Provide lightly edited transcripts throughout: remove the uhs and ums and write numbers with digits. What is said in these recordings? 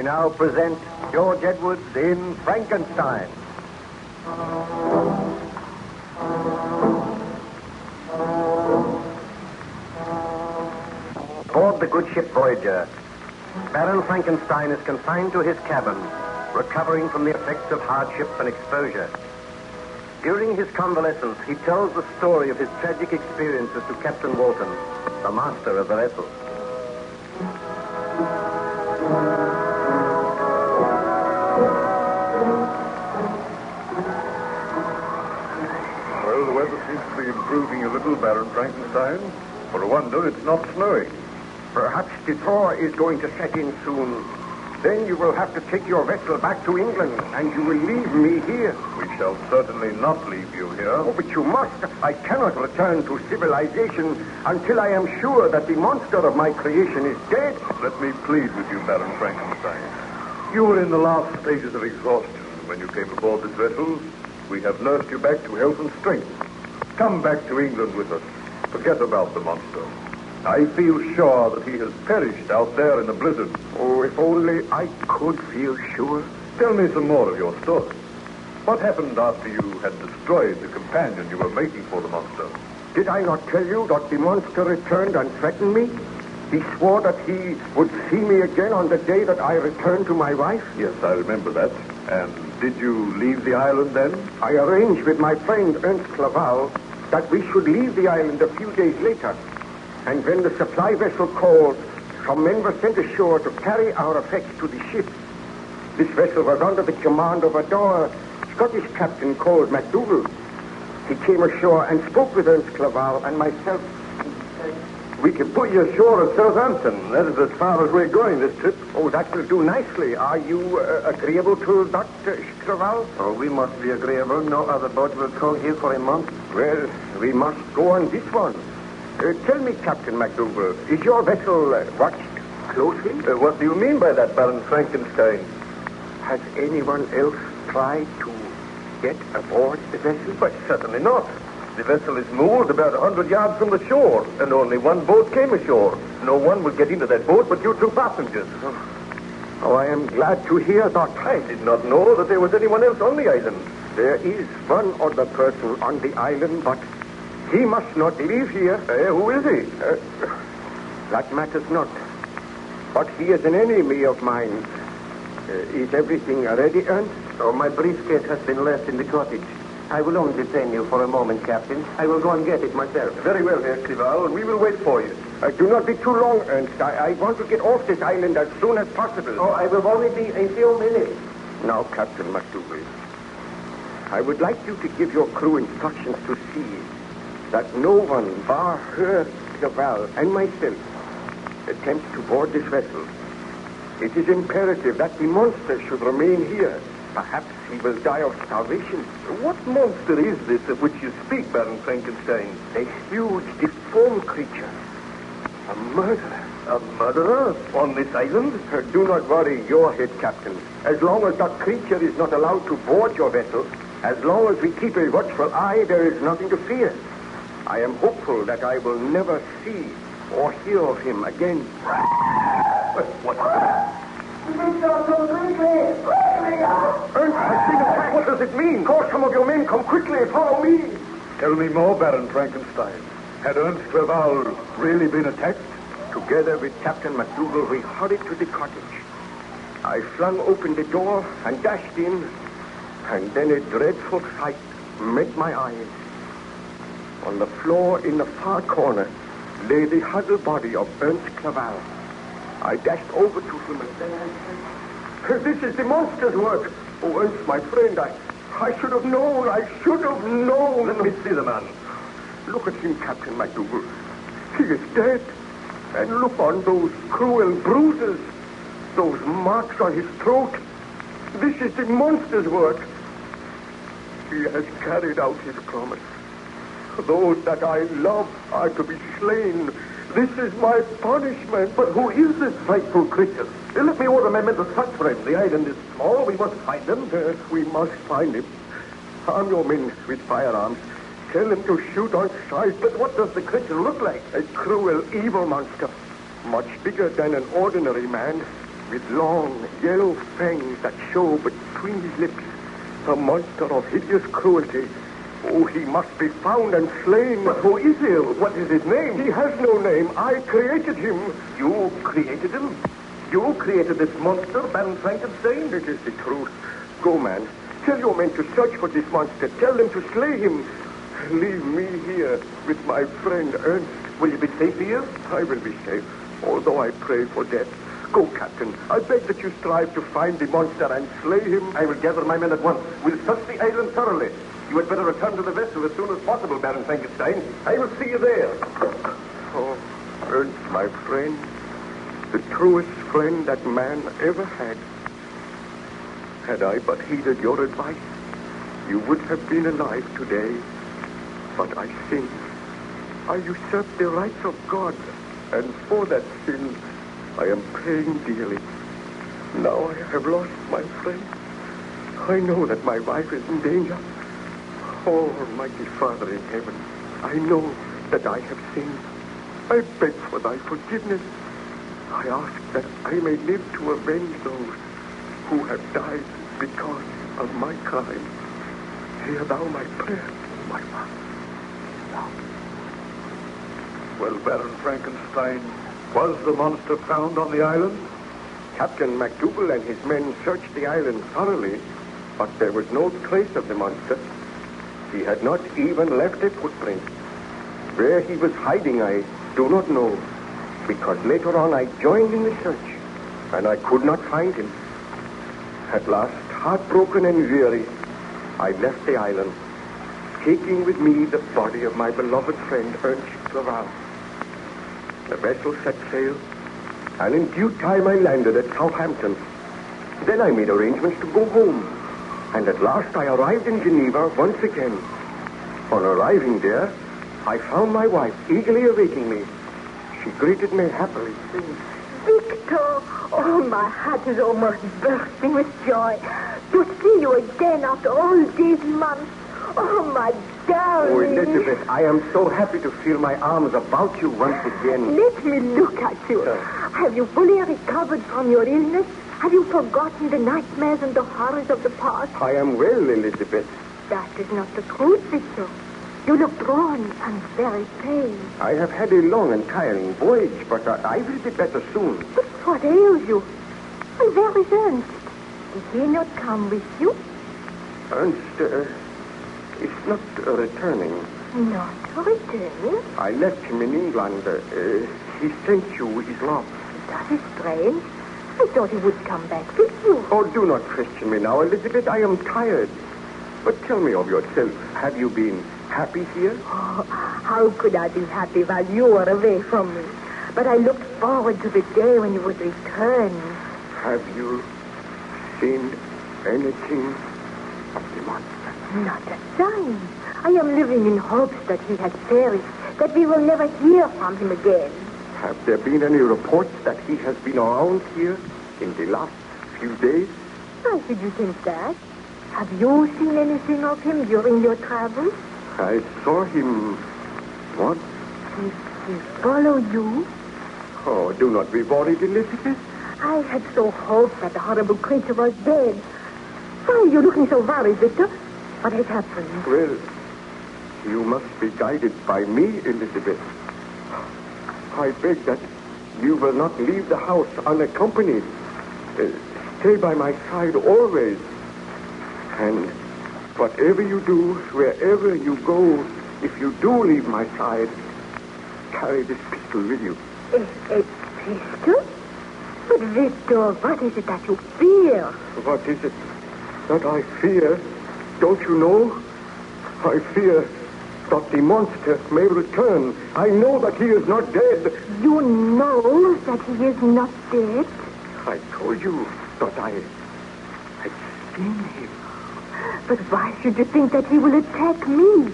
now present George Edwards in Frankenstein. Aboard the good ship Voyager, Baron Frankenstein is confined to his cabin, recovering from the effects of hardship and exposure. During his convalescence, he tells the story of his tragic experiences to Captain Walton, the master of the vessel. Well, the weather seems to be improving a little, Baron Frankenstein. For a wonder, it's not snowing. Perhaps the thaw is going to set in soon. Then you will have to take your vessel back to England, and you will leave me here. We shall certainly not leave you here. Oh, but you must. I cannot return to civilization until I am sure that the monster of my creation is dead. Let me plead with you, Baron Frankenstein. You were in the last stages of exhaustion when you came aboard this vessel. We have nursed you back to health and strength. Come back to England with us. Forget about the monster. I feel sure that he has perished out there in the blizzard. Oh, if only I could feel sure. Tell me some more of your story. What happened after you had destroyed the companion you were making for the monster? Did I not tell you that the monster returned and threatened me? He swore that he would see me again on the day that I returned to my wife. Yes, I remember that. And did you leave the island then? I arranged with my friend Ernst Clerval that we should leave the island a few days later. And when the supply vessel called, some men were sent ashore to carry our effects to the ship. This vessel was under the command of a dour Scottish captain called MacDougall. He came ashore and spoke with Ernst Clerval and myself. We can put you ashore at Southampton. That is as far as we're going this trip. Oh, that will do nicely. Are you agreeable to Dr. Clerval? Oh, we must be agreeable. No other boat will tow here for a month. Well, we must go on this one. Tell me, Captain MacDougall, is your vessel watched closely? What do you mean by that, Baron Frankenstein? Has anyone else tried to get aboard the vessel? But certainly not. The vessel is moored about 100 yards from the shore, and only one boat came ashore. No one will get into that boat but you two passengers. Oh, I am glad to hear that. I did not know that there was anyone else on the island. There is one other person on the island, but he must not leave here. Who is he? That matters not. But he is an enemy of mine. Is everything ready, Ernst? Oh, my briefcase has been left in the cottage. I will only detain you for a moment, Captain. I will go and get it myself. Very well, Herr Clerval. We will wait for you. Do not be too long, Ernst. I want to get off this island as soon as possible. Oh, I will only be a few minutes. Now, Captain MacDougall, I would like you to give your crew instructions to see that no one, bar Herr Clerval and myself, attempts to board this vessel. It is imperative that the monster should remain here. Perhaps he will die of starvation. What monster is this of which you speak, Baron Frankenstein? A huge, deformed creature. A murderer. A murderer on this island? Do not worry your head, Captain. As long as that creature is not allowed to board your vessel, as long as we keep a watchful eye, there is nothing to fear. I am hopeful that I will never see or hear of him again. What's that? Ernst, I see the track. What does it mean? Call some of your men. Come quickly. Follow me. Tell me more, Baron Frankenstein. Had Ernst Clerval really been attacked? Together with Captain MacDougall, we hurried to the cottage. I flung open the door and dashed in, and then a dreadful sight met my eyes. On the floor in the far corner lay the huddled body of Ernst Clerval. I dashed over to him and said, "This is the monster's work. Oh, Ernst, my friend, I should have known. I should have known." Let me see the man. Look at him, Captain MacDougall. He is dead. And look on those cruel bruises, those marks on his throat. This is the monster's work. He has carried out his promise. Those that I love are to be slain. This is my punishment. But who is this frightful creature? Let me order my men to search for him. The island is small. We must find him. Yes, we must find him. Arm your men with firearms. Tell them to shoot on sight. But what does the creature look like? A cruel, evil monster. Much bigger than an ordinary man. with long, yellow fangs that show between his lips, a monster of hideous cruelty. Oh, he must be found and slain. But who is he? What is his name? He has no name. I created him. You created him? You created this monster, Baron Frankenstein? It is the truth. Go, man. Tell your men to search for this monster. Tell them to slay him. Leave me here with my friend Ernst. Will you be safe here? I will be safe, although I pray for death. Go, Captain. I beg that you strive to find the monster and slay him. I will gather my men at once. We'll search the island thoroughly. You had better return to the vessel as soon as possible, Baron Frankenstein. I will see you there. Oh, Ernst, my friend, the truest friend that man ever had. Had I but heeded your advice, you would have been alive today. But I sinned. I usurped the rights of God, and for that sin, I am paying dearly. Now I have lost my friend. I know that my wife is in danger. Oh, Almighty Father in heaven, I know that I have sinned. I beg for thy forgiveness. I ask that I may live to avenge those who have died because of my crime. Hear thou my prayer, my Father. Thou. Well, Baron Frankenstein, was the monster found on the island? Captain MacDougall and his men searched the island thoroughly, but there was no trace of the monster. He had not even left a footprint. Where he was hiding, I do not know, because later on I joined in the search, and I could not find him. At last, heartbroken and weary, I left the island, taking with me the body of my beloved friend Ernst Laval. The vessel set sail, and in due time I landed at Southampton. Then I made arrangements to go home, and at last I arrived in Geneva once again. On arriving there, I found my wife eagerly awaiting me. She greeted me happily, saying, Victor! Oh, my heart is almost bursting with joy to see you again after all these months. Oh, my darling. Oh, Elizabeth, I am so happy to feel my arms about you once again. Let me look at you. Have you fully recovered from your illness? Have you forgotten the nightmares and the horrors of the past? I am well, Elizabeth. That is not the truth, Victor. You look drawn and very pale. I have had a long and tiring voyage, but I will be better soon. But what ails you? And where is Ernst? Did he not come with you? Ernst is not returning. Not returning? I left him in England. He sent you his love. That is strange. I thought he would come back with you. Oh, do not question me now, Elizabeth. I am tired. But tell me of yourself. Have you been happy here? Oh, how could I be happy while you were away from me? But I looked forward to the day when you would return. Have you seen anything of the monster? Not a sign. I am living in hopes that he has perished, that we will never hear from him again. Have there been any reports that he has been around here in the last few days? Why should you think that? Have you seen anything of him during your travels? I saw him once. Did he follow you? Oh, do not be worried, Elizabeth. I had so hoped that the horrible creature was dead. Why are you looking so worried, Victor? What has happened? Well, you must be guided by me, Elizabeth. I beg that you will not leave the house unaccompanied. Stay by my side always. And whatever you do, wherever you go, if you do leave my side, carry this pistol with you. A pistol? But, Victor, what is it that you fear? What is it that I fear? Don't you know? I fear that the monster may return. I know that he is not dead. You know that he is not dead? I told you that I had seen him. But why should you think that he will attack me?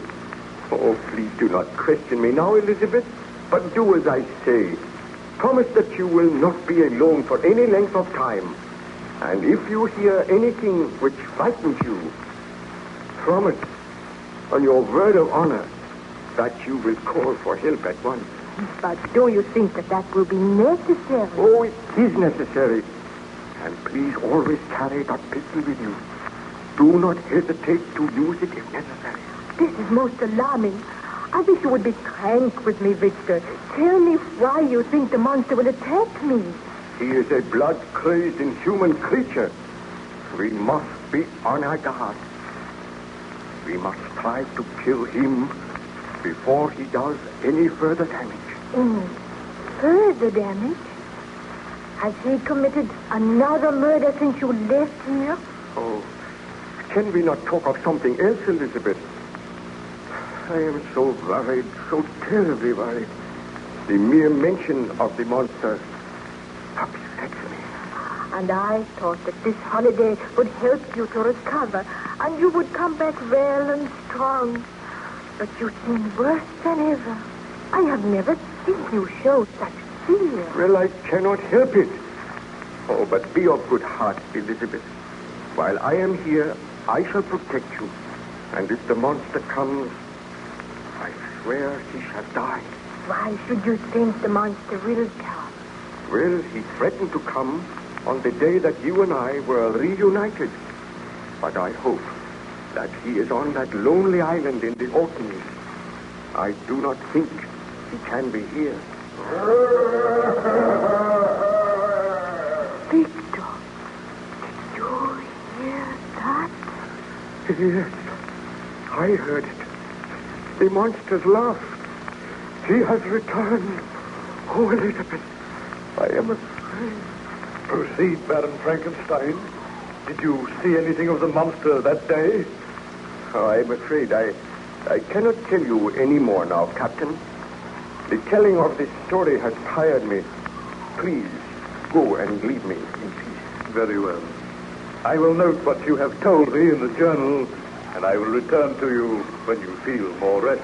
Oh, please do not question me now, Elizabeth. But do as I say. Promise that you will not be alone for any length of time. And if you hear anything which frightens you, promise on your word of honor that you will call for help at once. But do you think that will be necessary? Oh, it is necessary. And please always carry that pistol with you. Do not hesitate to use it if necessary. This is most alarming. I wish you would be frank with me, Victor. Tell me why you think the monster will attack me. He is a blood-crazed, inhuman creature. We must be on our guard. We must try to kill him before he does any further damage. Further damage? Has he committed another murder since you left here? Oh, can we not talk of something else, Elizabeth? I am so worried, so terribly worried. The mere mention of the monster upsets me. And I thought that this holiday would help you to recover, and you would come back well and strong. But you seem worse than ever. I have never seen you show such fear. Well, I cannot help it. Oh, but be of good heart, Elizabeth. While I am here, I shall protect you. And if the monster comes, I swear he shall die. Why should you think the monster will come? Well, he threatened to come on the day that you and I were reunited. But I hope that he is on that lonely island in the Orkneys. I do not think he can be here. Victor, did you hear that? Yes, I heard it. The monster's laugh. He has returned. Oh, Elizabeth, I am afraid. Proceed, Baron Frankenstein. Did you see anything of the monster that day? Oh, I'm afraid I cannot tell you any more now, Captain. The telling of this story has tired me. Please, go and leave me in peace. Very well. I will note what you have told me in the journal, and I will return to you when you feel more rest.